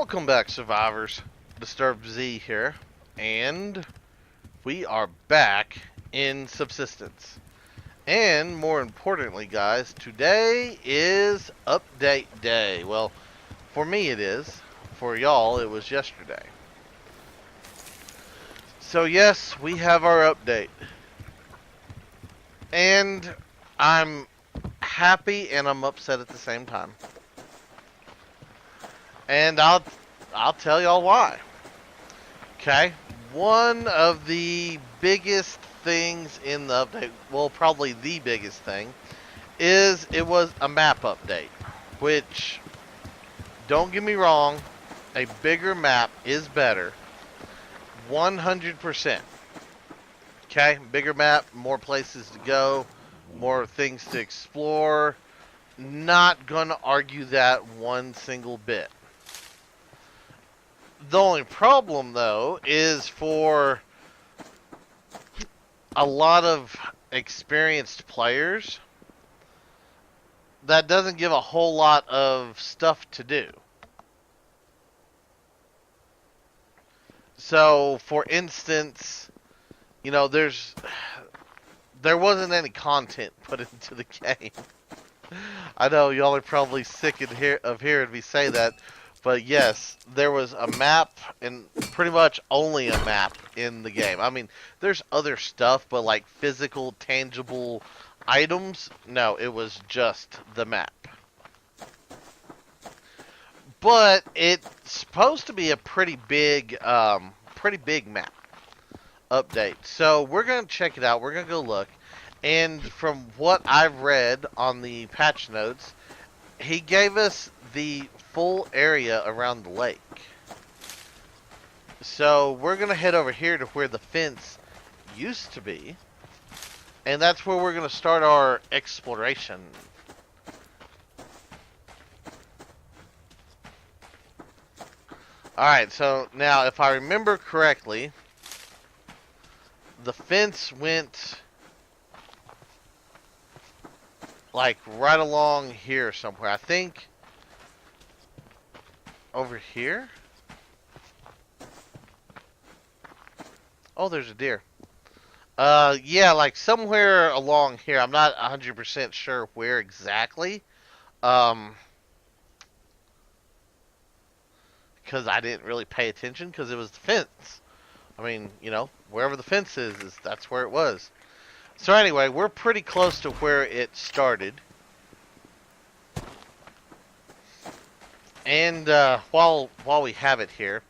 Welcome back, survivors. Disturbed Z here, and we are back in Subsistence. And more importantly, guys, today is update day. Well, for me it is. For y'all, it was yesterday. So yes, we have our update. And I'm happy and I'm upset at the same time. And I'll tell y'all why. Okay. One of the biggest things in the update, well, probably the biggest thing, is it was a map update. Which, don't get me wrong, a bigger map is better. 100%. Okay? Bigger map, more places to go, more things to explore. Not gonna argue that one single bit. The only problem, though, is for a lot of experienced players, that doesn't give a whole lot of stuff to do. So, for instance, you know, there wasn't any content put into the game. I know y'all are probably sick of hearing me say that, but yes, there was a map, and pretty much only a map in the game. I mean, there's other stuff, but like physical, tangible items, no, it was just the map. But it's supposed to be a pretty big map update. So we're gonna check it out. We're gonna go look, and from what I've read on the patch notes, he gave us the full area around the lake. So we're going to head over here to where the fence used to be. And that's where we're going to start our exploration. Alright, so now if I remember correctly, the fence went like right along here somewhere. I think over here? Oh, there's a deer. Yeah, like somewhere along here. I'm not 100% sure where exactly. Because I didn't really pay attention because it was the fence. I mean, you know, wherever the fence is that's where it was. So anyway, we're pretty close to where it started. And while we have it here,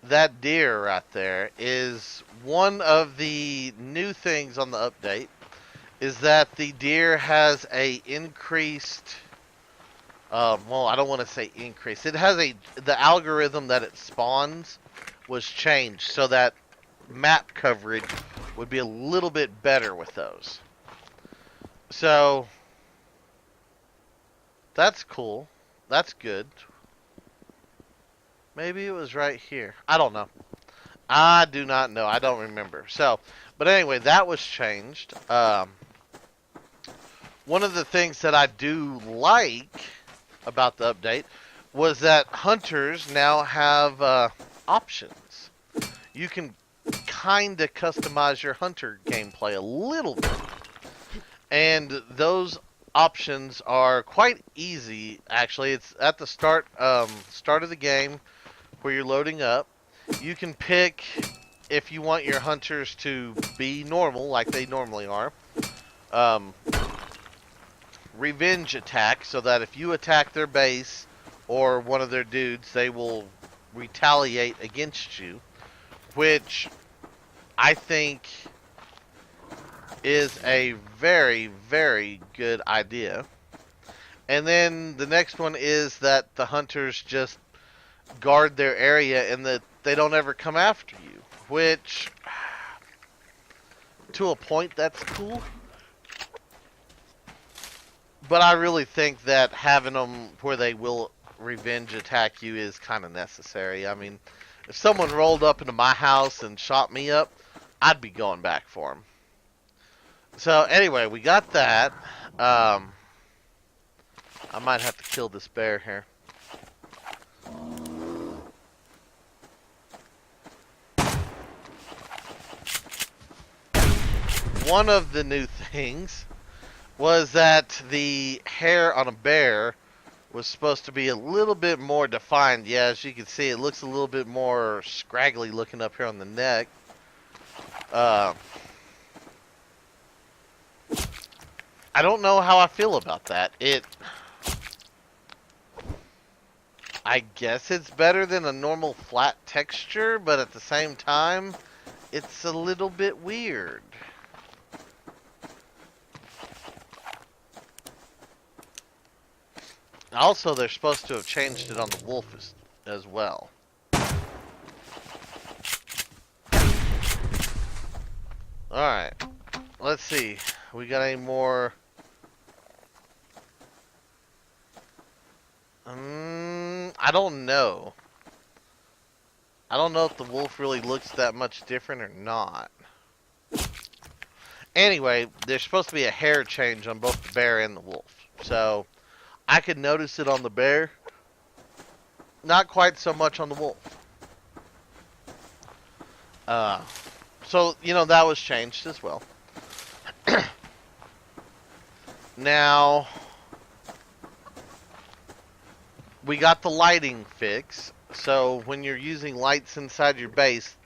that deer right there is one of the new things on the update. Is that the deer has a increased? Well, I don't want to say increase. It has the algorithm that it spawns was changed so that map coverage would be a little bit better with those. So that's cool. That's good. Maybe it was right here. I don't know. I do not know. I don't remember. So, but anyway, that was changed. One of the things that I do like about the update was that hunters now have options. You can kind of customize your hunter gameplay a little bit. And those options are quite easy, actually. It's at the start of the game where you're loading up. You can pick if you want your hunters to be normal, like they normally are. Revenge attack, so that if you attack their base or one of their dudes, they will retaliate against you. Which I think is a very, very good idea. And then the next one is that the hunters just guard their area and that they don't ever come after you, which to a point that's cool, but I really think that having them where they will revenge attack you is kind of necessary. I mean, if someone rolled up into my house and shot me up, I'd be going back for them. So anyway, we got that. I might have to kill this bear here. one of the new things was that the hair on a bear was supposed to be a little bit more defined. Yeah, as you can see, it looks a little bit more scraggly looking up here on the neck. I don't know how I feel about that. I guess it's better than a normal flat texture, but at the same time, it's a little bit weird. Also, they're supposed to have changed it on the wolf as well. Alright. Let's see. We got any more? I don't know. I don't know if the wolf really looks that much different or not. Anyway, there's supposed to be a hair change on both the bear and the wolf. So, I could notice it on the bear. Not quite so much on the wolf. So, you know, that was changed as well. Now, we got the lighting fix. So, when you're using lights inside your base,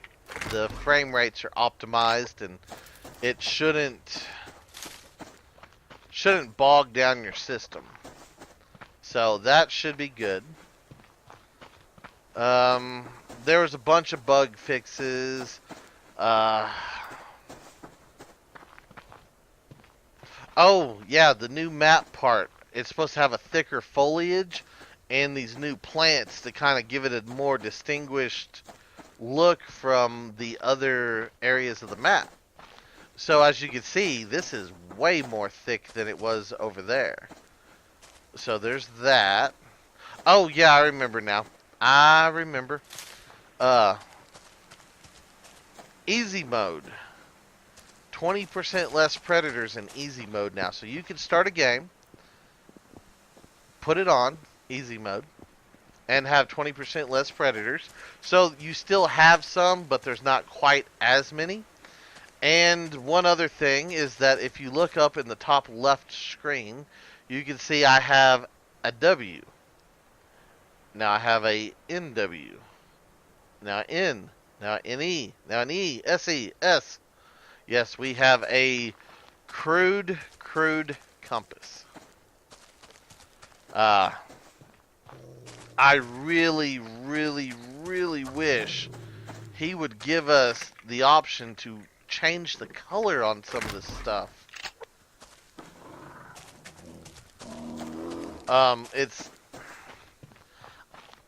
the frame rates are optimized and it shouldn't bog down your system. So, that should be good. There was a bunch of bug fixes. Oh, yeah, the new map part. It's supposed to have a thicker foliage and these new plants to kind of give it a more distinguished look from the other areas of the map. So as you can see, this is way more thick than it was over there. So there's that. Oh, yeah, I remember now. I remember. Easy mode. 20% less predators in easy mode now. So you can start a game, put it on easy mode, and have 20% less predators. So you still have some, but there's not quite as many. And one other thing is that if you look up in the top left screen, you can see I have a W. Now I have a NW. Now N. Now NE. Now an E. SE. S. Yes, we have a crude compass. I really wish he would give us the option to change the color on some of this stuff.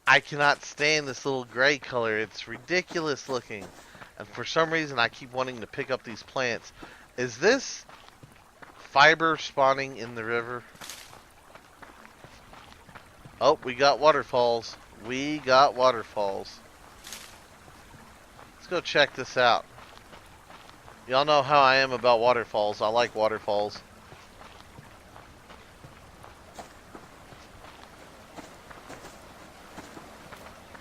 I cannot stand this little gray color. It's ridiculous looking. And for some reason, I keep wanting to pick up these plants. Is this fiber spawning in the river? Oh, we got waterfalls. We got waterfalls. Let's go check this out. Y'all know how I am about waterfalls. I like waterfalls.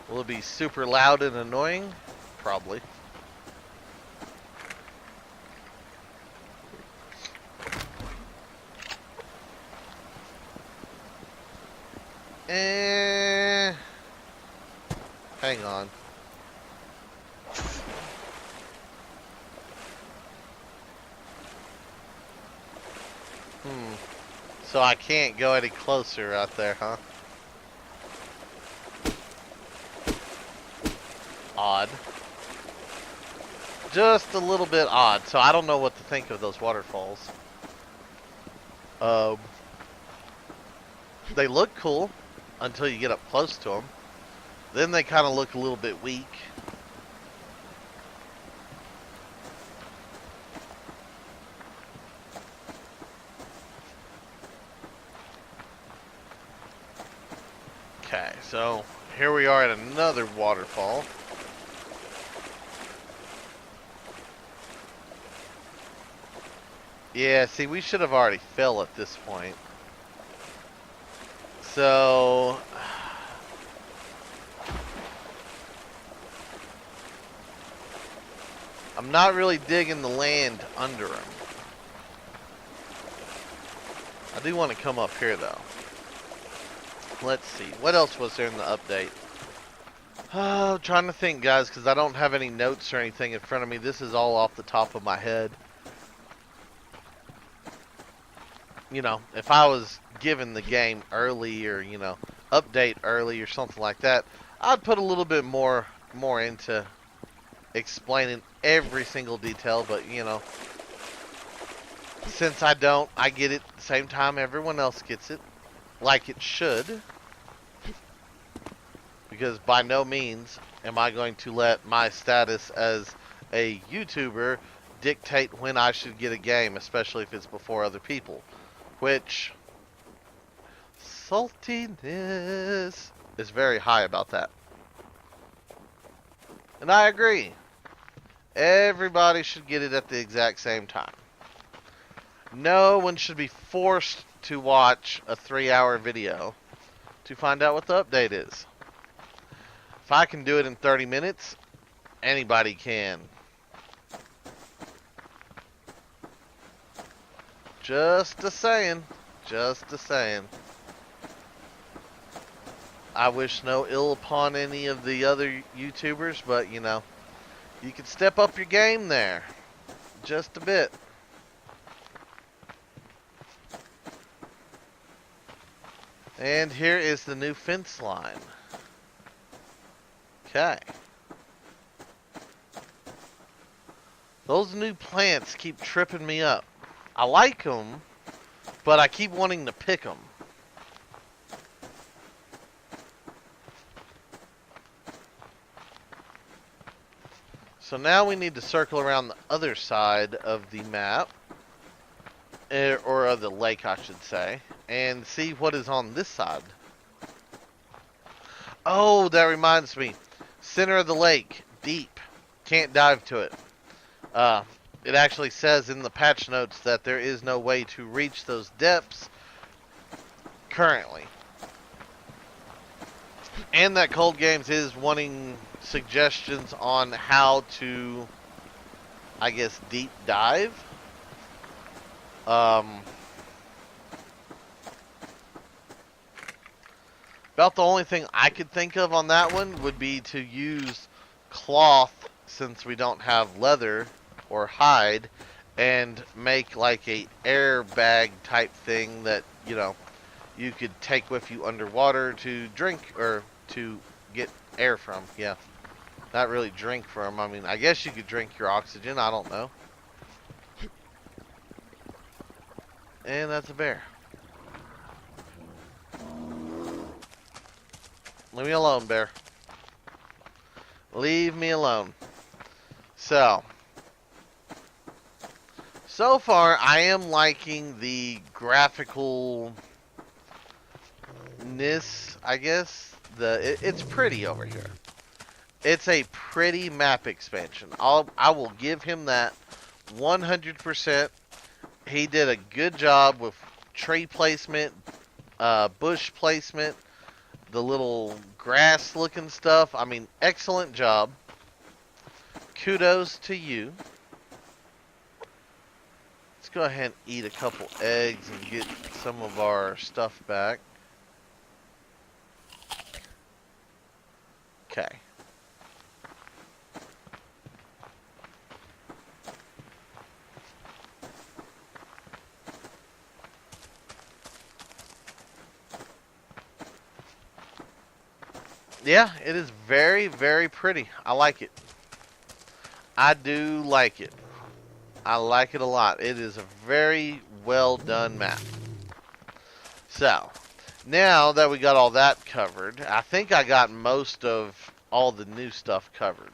Will it be super loud and annoying? Probably. Hang on. So I can't go any closer out there, huh? Odd. Just a little bit odd. So I don't know what to think of those waterfalls. They look cool until you get up close to them. Then they kind of look a little bit weak. Okay, so here we are at another waterfall. Yeah, see, we should have already fell at this point. So I'm not really digging the land under them. I do want to come up here though. Let's see. What else was there in the update? I'm trying to think, guys, because I don't have any notes or anything in front of me. This is all off the top of my head. You know, if I was given the game early or, you know, update early or something like that, I'd put a little bit more into explaining every single detail, but, you know, since I don't, I get it at the same time everyone else gets it, like it should. Because by no means am I going to let my status as a YouTuber dictate when I should get a game, especially if it's before other people. Which, saltiness is very high about that. And I agree. Everybody should get it at the exact same time. No one should be forced to watch a 3-hour video to find out what the update is. If I can do it in 30 minutes, anybody can. Just a saying. Just a saying. I wish no ill upon any of the other YouTubers, but, you know, you can step up your game there. Just a bit. And here is the new fence line. Okay. Those new plants keep tripping me up. I like them, but I keep wanting to pick them. So now we need to circle around the other side of the map, or of the lake, I should say, and see what is on this side. Oh, that reminds me. Center of the lake, deep. Can't dive to it. It actually says in the patch notes that there is no way to reach those depths currently. And that Cold Games is wanting suggestions on how to, I guess, deep dive. About the only thing I could think of on that one would be to use cloth, since we don't have leather or hide, and make like a airbag type thing that, you know, you could take with you underwater to drink or to get air from. Yeah. Not really drink from. I mean, I guess you could drink your oxygen. I don't know. And that's a bear. Leave me alone, bear. Leave me alone. So far, I am liking the graphicalness, I guess. It's pretty over here. It's a pretty map expansion. I will give him that 100%. He did a good job with tree placement, bush placement, the little grass looking stuff. I mean, excellent job. Kudos to you. Let's go ahead and eat a couple eggs and get some of our stuff back. Okay. Yeah, it is very, very pretty. I like it. I do like it. I like it a lot. It is a very well done map. So, now that we got all that covered, I think I got most of all the new stuff covered.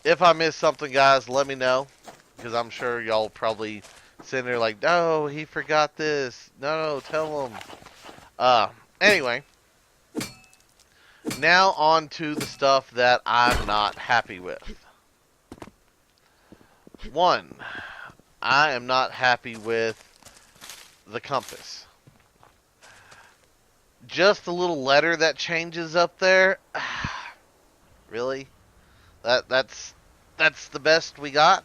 If I missed something, guys, let me know, because I'm sure y'all probably sitting there like, no, he forgot this. No, tell him. Anyway. Now on to the stuff that I'm not happy with. One, I am not happy with the compass. Just the little letter that changes up there. Really? That's the best we got?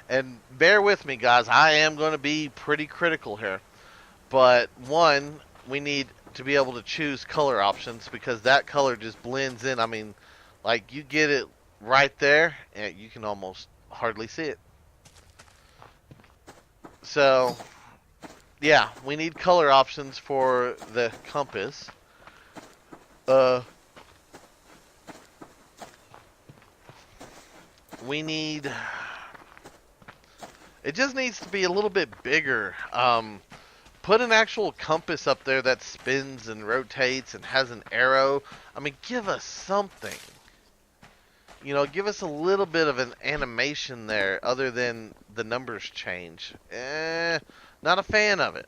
And bear with me, guys. I am going to be pretty critical here. But one, we need to be able to choose color options because that color just blends in. I mean, like you get it right there, and you can almost hardly see it. So, yeah, we need color options for the compass. Uh, we need. It just needs to be a little bit bigger. Put an actual compass up there that spins and rotates and has an arrow. I mean, give us something. Give us a little bit of an animation there other than the numbers change. Not a fan of it.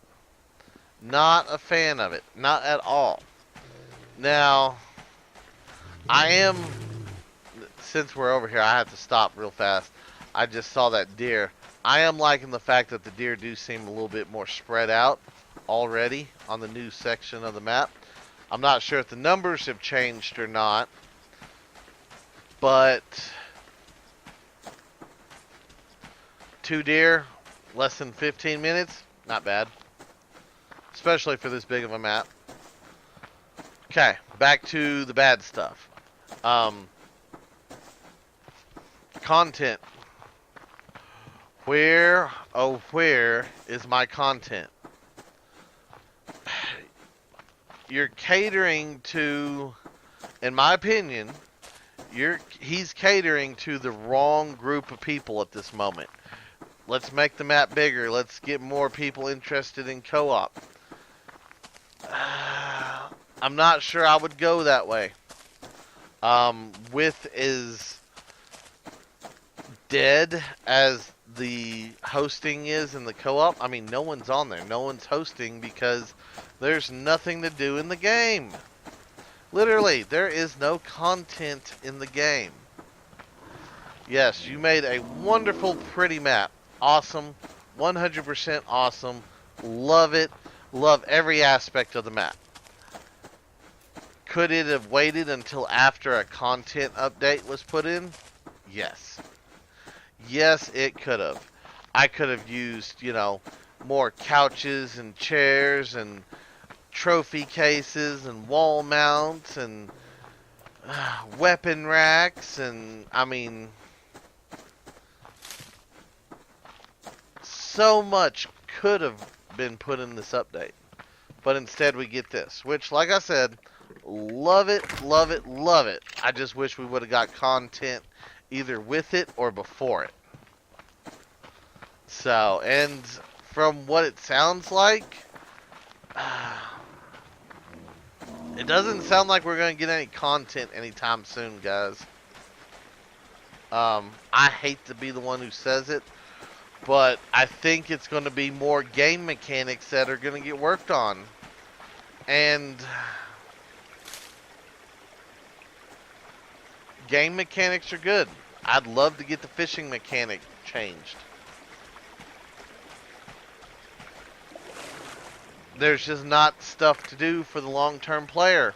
Not a fan of it. Not at all. Now, I am, since we're over here, I have to stop real fast. I just saw that deer. I am liking the fact that the deer do seem a little bit more spread out already on the new section of the map. I'm not sure if the numbers have changed or not, but 2 deer, less than 15 minutes, not bad. Especially for this big of a map. Okay, back to the bad stuff. Content. Where, oh where is my content? You're catering to, in my opinion, he's catering to the wrong group of people at this moment. Let's make the map bigger. Let's get more people interested in co-op. I'm not sure I would go that way. Width is dead as the hosting is in the co-op. I mean, no one's on there. No one's hosting because there's nothing to do in the game. Literally, there is no content in the game. Yes, you made a wonderful, pretty map. Awesome. 100% awesome. Love it. Love every aspect of the map. Could it have waited until after a content update was put in? Yes. Yes, it could have. I could have used, more couches and chairs and trophy cases and wall mounts and weapon racks and, I mean, so much could have been put in this update. But instead we get this, which, like I said, love it, love it, love it. I just wish we would have got content either with it or before it. So, and from what it sounds like, it doesn't sound like we're going to get any content anytime soon, guys. I hate to be the one who says it, but I think it's going to be more game mechanics that are going to get worked on. And game mechanics are good. I'd love to get the fishing mechanic changed. There's just not stuff to do for the long-term player.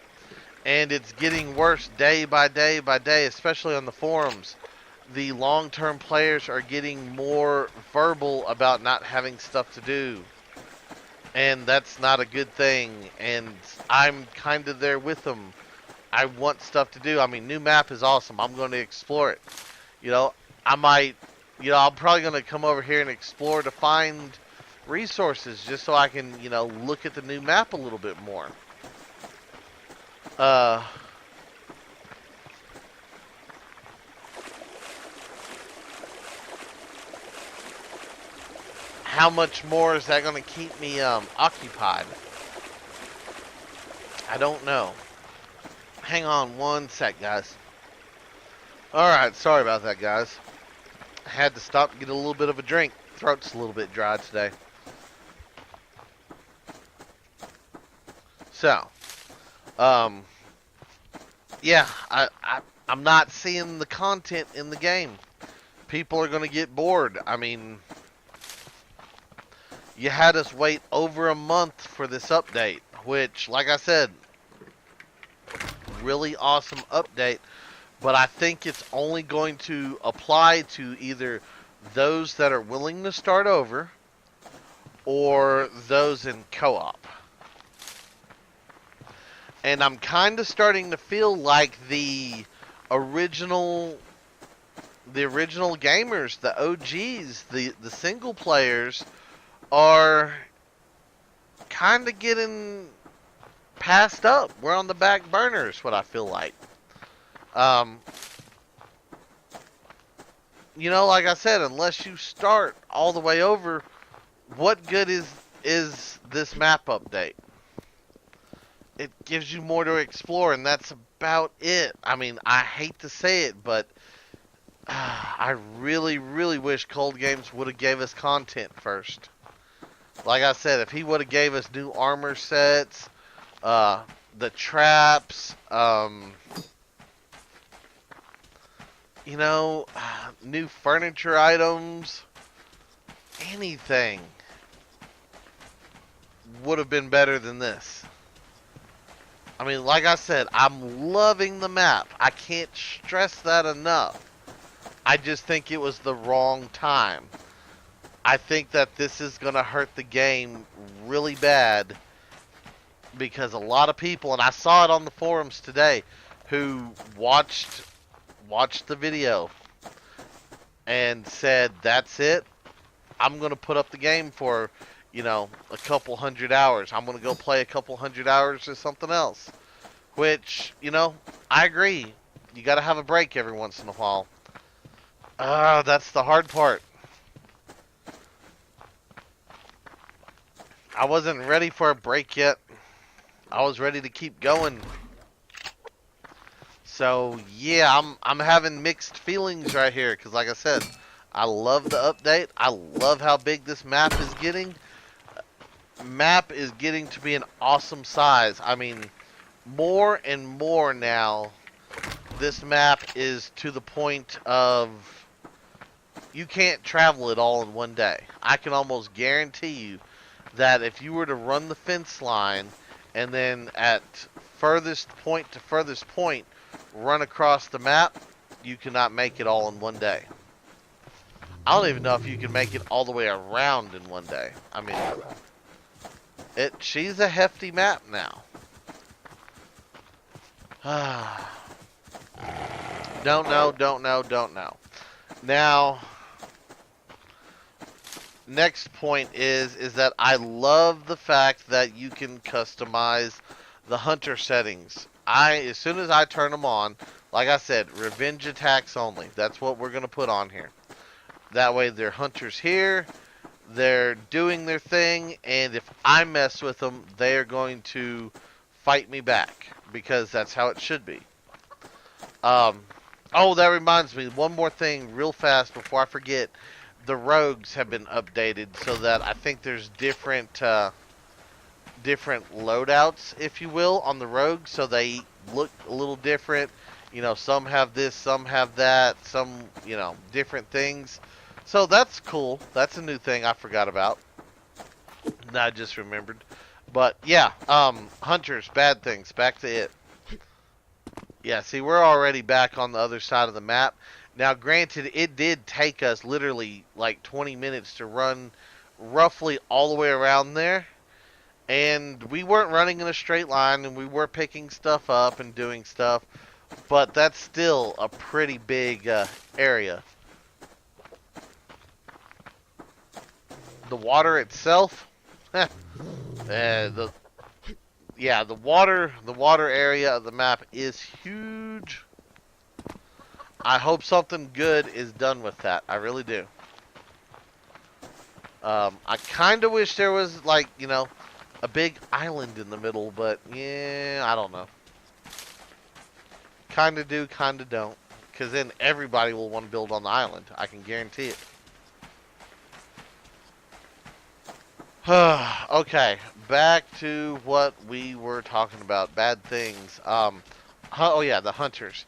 And it's getting worse day by day by day, especially on the forums. The long-term players are getting more verbal about not having stuff to do. And that's not a good thing. And I'm kind of there with them. I want stuff to do. I mean, new map is awesome. I'm going to explore it. I might, I'm probably going to come over here and explore to find resources just so I can, look at the new map a little bit more. How much more is that going to keep me occupied? I don't know. Hang on one sec, guys. Alright, sorry about that, guys. I had to stop and get a little bit of a drink. Throat's a little bit dry today. So, yeah, I'm not seeing the content in the game. People are going to get bored. I mean, you had us wait over a month for this update, which, like I said, really awesome update, but I think it's only going to apply to either those that are willing to start over or those in co-op. And I'm kind of starting to feel like original the original gamers, the OGs, the single players are kind of getting passed up. We're on the back burners, what I feel like. Um, like I said, unless you start all the way over, what good is this map update? It gives you more to explore, and that's about it. I mean, I hate to say it, but I really, really wish Cold Games would have gave us content first. Like I said, if he would have gave us new armor sets, the traps, new furniture items, anything would have been better than this. I mean, like I said, I'm loving the map. I can't stress that enough. I just think it was the wrong time. I think that this is going to hurt the game really bad because a lot of people, and I saw it on the forums today, who watched the video and said, that's it. I'm going to put up the game for, a couple hundred hours. I'm going to go play a couple hundred hours or something else. Which, I agree. You got to have a break every once in a while. That's the hard part. I wasn't ready for a break yet. I was ready to keep going. So yeah, I'm having mixed feelings right here because, like I said, I love the update. I love how big this map is getting. Map is getting to be an awesome size. I mean, more and more now, this map is to the point of you can't travel it all in one day. I can almost guarantee you that if you were to run the fence line and then at furthest point to furthest point run across the map, you cannot make it all in one day. I don't even know if you can make it all the way around in one day. I mean, she's a hefty map now. Don't know. Now, next point is that I love the fact that you can customize the hunter settings. As soon as I turn them on, like I said, revenge attacks only. That's what we're going to put on here. That way they're hunters here, they're doing their thing, and if I mess with them, they're going to fight me back, because that's how it should be. Oh, that reminds me, one more thing real fast before I forget. The rogues have been updated so that I think there's different loadouts, if you will, on the rogues, so they look a little different. Some have this, some have that, some, different things. So that's cool. That's a new thing I forgot about. I just remembered. But yeah, hunters, bad things. Back to it. Yeah, see, we're already back on the other side of the map. Now, granted, it did take us literally like 20 minutes to run roughly all the way around there. And we weren't running in a straight line, and we were picking stuff up and doing stuff. But that's still a pretty big area. The water itself, the water area of the map is huge. I hope something good is done with that. I really do. I kind of wish there was, like, a big island in the middle, but yeah, I don't know. Kind of do, kind of don't. Because then everybody will want to build on the island. I can guarantee it. Okay, back to what we were talking about. Bad things. Oh yeah, the hunters.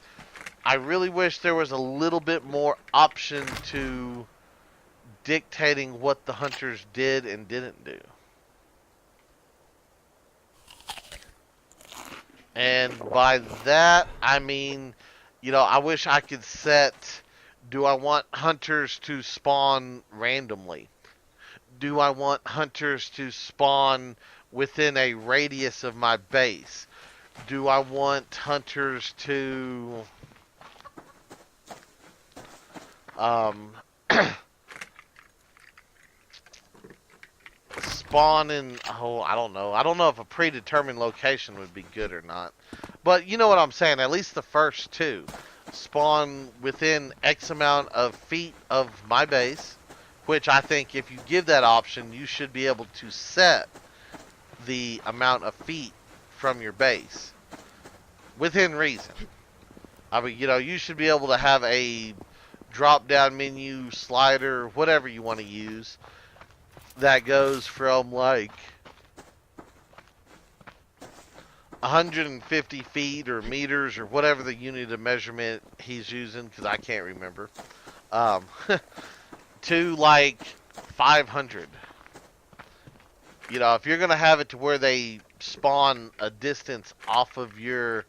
I really wish there was a little bit more option to dictating what the hunters did and didn't do. And by that, I mean, I wish I could set Do I want hunters to spawn randomly? Do I want hunters to spawn within a radius of my base? Do I want hunters to um, spawn in? Oh, I don't know. I don't know if a predetermined location would be good or not. But you know what I'm saying. At least the first two spawn within X amount of feet of my base, which I think if you give that option, you should be able to set the amount of feet from your base within reason. I mean, you should be able to have a drop down menu slider, whatever you want to use, that goes from like 150 feet or meters or whatever the unit of measurement he's using, because I can't remember, um, to like 500. If you're going to have it to where they spawn a distance off of your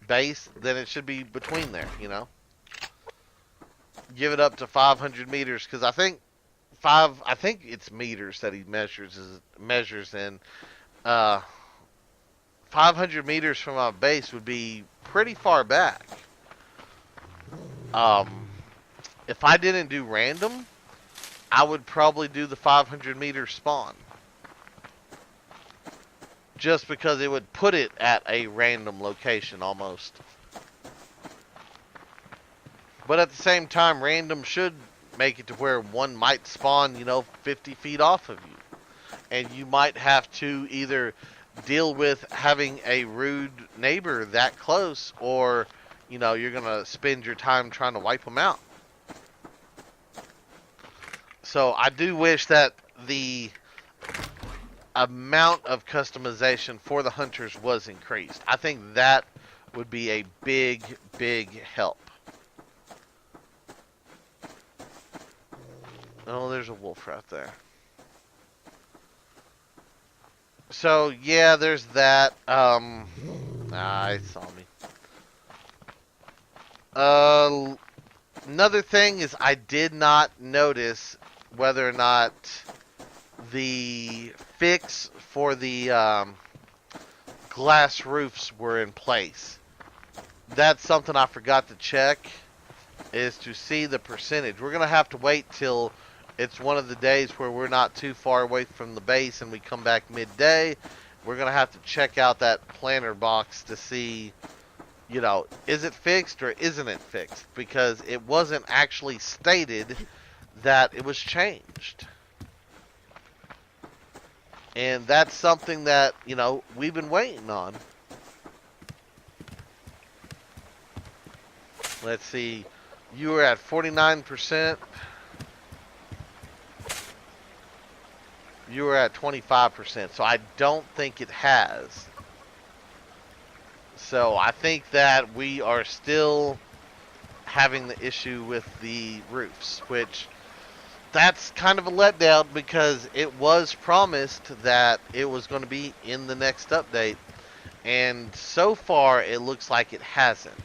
base, then it should be between there, Give it up to 500 meters, because I think it's meters that he measures in. 500 meters from my base would be pretty far back. If I didn't do random, I would probably do the 500 meter spawn. Just because it would put it at a random location almost. But at the same time, random should make it to where one might spawn, 50 feet off of you. And you might have to either deal with having a rude neighbor that close, or, you're going to spend your time trying to wipe them out. So I do wish that the amount of customization for the hunters was increased. I think that would be a big, big help. Oh, there's a wolf right there. So, yeah, there's that. I saw me. Another thing is I did not notice whether or not the fix for the glass roofs were in place. That's something I forgot to check, is to see the percentage. We're going to have to wait till it's one of the days where we're not too far away from the base and we come back midday. We're going to have to check out that planter box to see, is it fixed or isn't it fixed? Because it wasn't actually stated that it was changed. And that's something that, we've been waiting on. Let's see. You were at 49%. You were at 25%. So I don't think it has. So I think that we are still having the issue with the roofs, which that's kind of a letdown, because it was promised that it was going to be in the next update, and so far it looks like it hasn't.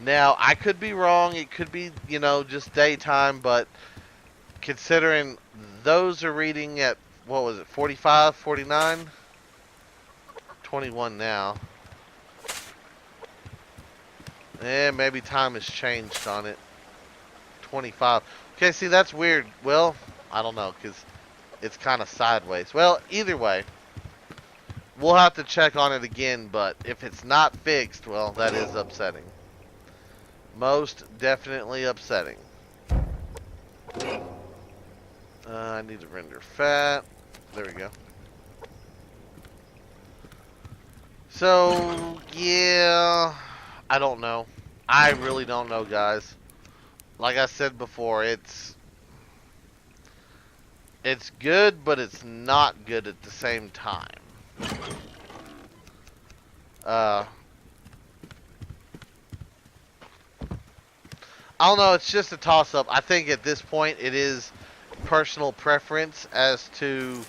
Now, I could be wrong. It could be, just daytime, but considering those are reading at, what was it, 45, 49? 21 now. Maybe time has changed on it. 25. Okay, see, that's weird. Well, I don't know, because it's kind of sideways. Well, either way, we'll have to check on it again, but if it's not fixed, well, that is upsetting. Most definitely upsetting. I need to render fat. There we go. So, yeah, I don't know. I really don't know, guys. Like I said before, it's good, but it's not good at the same time. I don't know, it's just a toss-up. I think at this point it is personal preference as to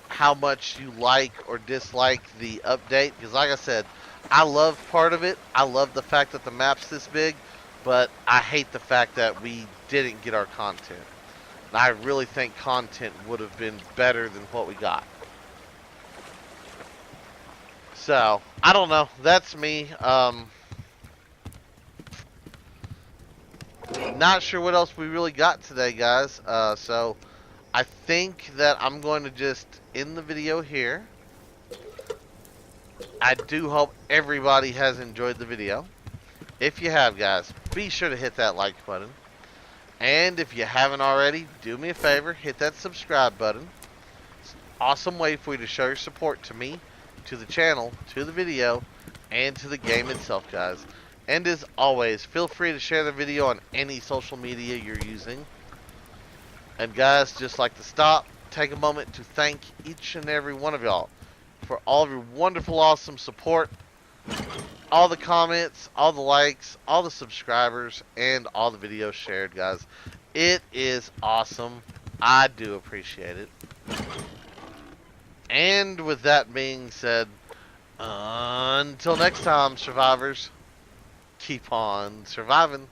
how much you like or dislike the update. Because like I said, I love part of it. I love the fact that the map's this big. but I hate the fact that we didn't get our content. And I really think content would have been better than what we got. So, I don't know. That's me. Not sure what else we really got today, guys. So, I think that I'm going to just end the video here. I do hope everybody has enjoyed the video. If you have, guys, be sure to hit that like button. And if you haven't already, do me a favor, hit that subscribe button. It's an awesome way for you to show your support to me, to the channel, to the video, and to the game itself, guys. And as always, feel free to share the video on any social media you're using. And guys, just like to stop, take a moment to thank each and every one of y'all for all of your wonderful, awesome support, all the comments, all the likes, all the subscribers, and all the videos shared, guys. It is awesome. I do appreciate it. And with that being said, until next time, survivors, keep on surviving.